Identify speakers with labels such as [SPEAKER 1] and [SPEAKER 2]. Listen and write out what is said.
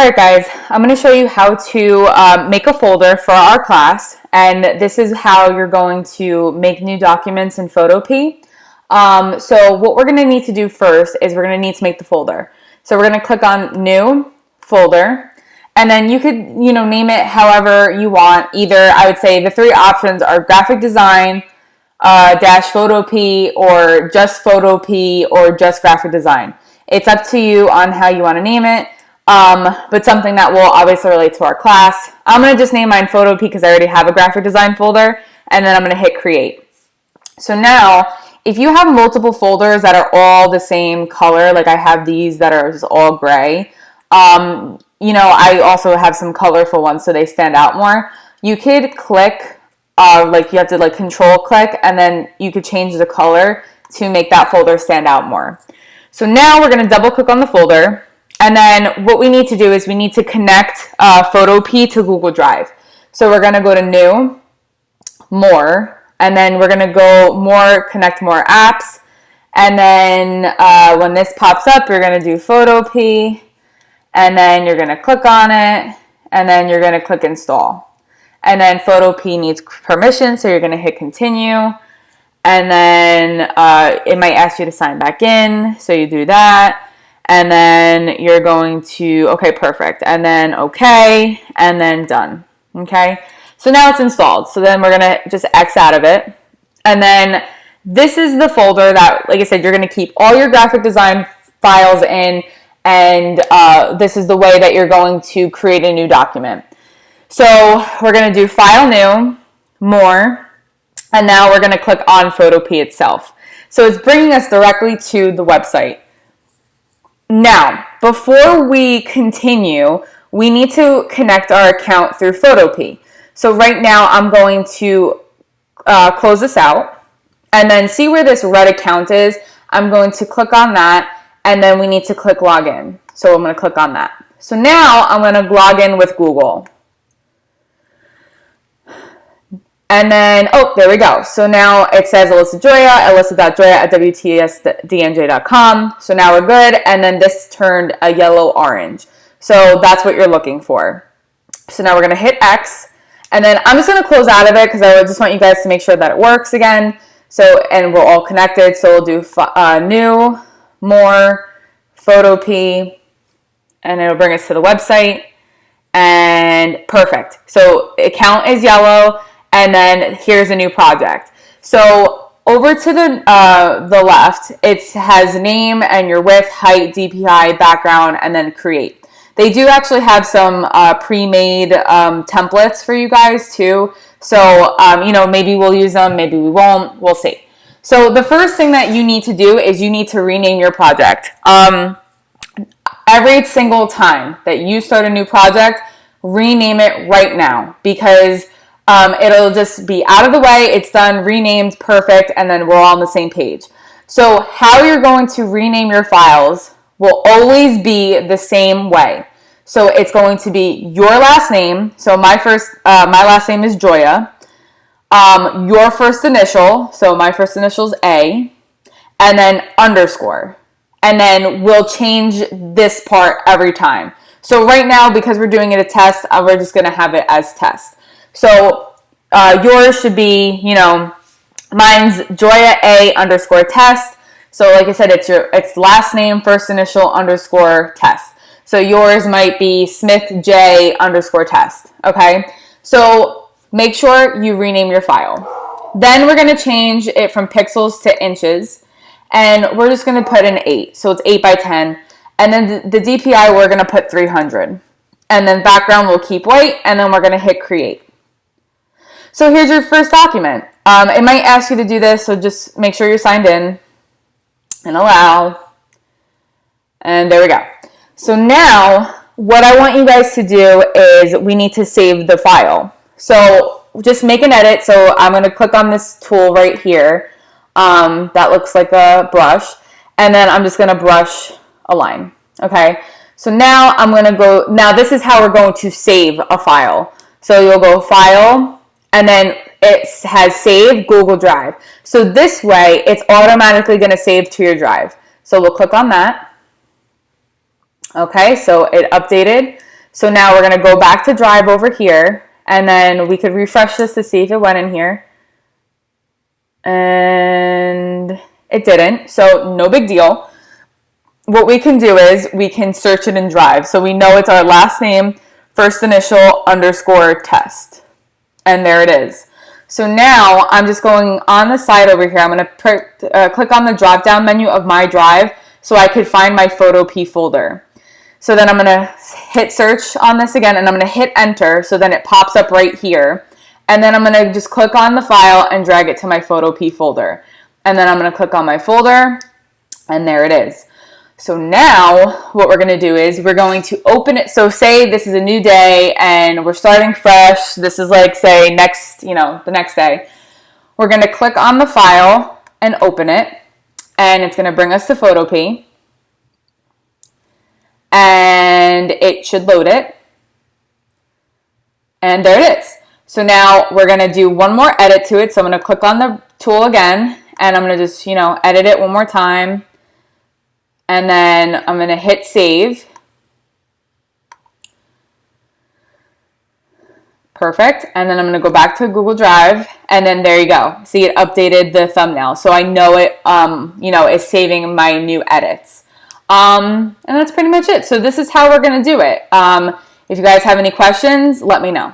[SPEAKER 1] Alright guys, I'm going to show you how to make a folder for our class, and this is how you're going to make new documents in Photopea. So what we're going to need to do first is we're going to need to make the folder. So we're going to click on New Folder, and then you could name it however you want. Either, I would say the three options are graphic design, dash Photopea, or just Photopea, or just graphic design. It's up to you on how you want to name it. But something that will obviously relate to our class. I'm going to just name mine Photopea because I already have a graphic design folder, and then I'm going to hit create. So now, if you have multiple folders that are all the same color, like I have these that are just all gray, I also have some colorful ones so they stand out more. You could click, you have to control click, and then you could change the color to make that folder stand out more. So now we're going to double click on the folder. And then what we need to do is we need to connect Photopea to Google Drive. So we're going to go to New, More, and then we're going to go More, Connect More Apps. And then when this pops up, you're going to do Photopea, and then you're going to click on it, and then you're going to click Install. And then Photopea needs permission, so you're going to hit Continue. And then it might ask you to sign back in, so you do that. And then you're going to, okay, perfect. And then okay, and then done. Okay, so now it's installed. So then we're gonna just X out of it. And then this is the folder that, like I said, you're gonna keep all your graphic design files in, and this is the way that you're going to create a new document. So we're gonna do File New, More, and now we're gonna click on Photopea itself. So it's bringing us directly to the website. Now, before we continue, we need to connect our account through Photopea. So right now, I'm going to close this out, and then see where this red account is. I'm going to click on that, and then we need to click Login. So I'm going to click on that. So now I'm going to log in with Google. And then, oh, there we go. So now it says Alyssa Joya, alyssa.joya@wtsdnj.com. So now we're good. And then this turned a yellow-orange. So that's what you're looking for. So now we're going to hit X. And then I'm just going to close out of it because I just want you guys to make sure that it works again. So, and we're all connected. So we'll do New, More, Photopea, and it'll bring us to the website. And perfect. So account is yellow. And then here's a new project. So over to the left, it has name and your width, height, DPI, background, and then create. They do actually have some pre-made templates for you guys too. So, maybe we'll use them, maybe we won't, we'll see. So the first thing that you need to do is you need to rename your project. Every single time that you start a new project, rename it right now, because it'll just be out of the way, it's done, renamed, perfect, and then we're all on the same page. So how you're going to rename your files will always be the same way. So it's going to be your last name. So my last name is Joya. Your first initial, so my first initial is A, and then underscore. And then we'll change this part every time. So right now, because we're doing it a test, we're just going to have it as test. So yours should be, mine's Joya A underscore test. So like I said, it's last name, first initial underscore test. So yours might be Smith J underscore test. Okay. So make sure you rename your file. Then we're going to change it from pixels to inches, and we're just going to put in 8. So it's 8 by 10. And then the DPI, we're going to put 300. And then background will keep white, and then we're going to hit create. So here's your first document. It might ask you to do this, so just make sure you're signed in and allow. And there we go. So now what I want you guys to do is we need to save the file. So just make an edit. So I'm going to click on this tool right here. That looks like a brush. And then I'm just going to brush a line. Okay. So now I'm going to go, now this is how we're going to save a file. So you'll go File, and then it has Save Google Drive. So this way, it's automatically going to save to your drive. So we'll click on that. Okay, so it updated. So now we're going to go back to Drive over here, and then we could refresh this to see if it went in here. And it didn't, so no big deal. What we can do is we can search it in Drive. So we know it's our last name, first initial, underscore test. And there it is. So now I'm just going on the side over here. I'm going to click on the drop down menu of my Drive so I could find my Photopea folder. So then I'm going to hit search on this again, and I'm going to hit enter, so then it pops up right here. And then I'm going to just click on the file and drag it to my Photopea folder. And then I'm going to click on my folder, and there it is. So now what we're going to do is we're going to open it. So say this is a new day and we're starting fresh. This is like, say, the next day. We're going to click on the file and open it, and it's going to bring us to Photopea. And it should load it. And there it is. So now we're going to do one more edit to it. So I'm going to click on the tool again, and I'm going to just, edit it one more time. And then I'm going to hit save. Perfect. And then I'm going to go back to Google Drive, and then there you go. See, it updated the thumbnail. So I know it, is saving my new edits. And that's pretty much it. So this is how we're going to do it. If you guys have any questions, let me know.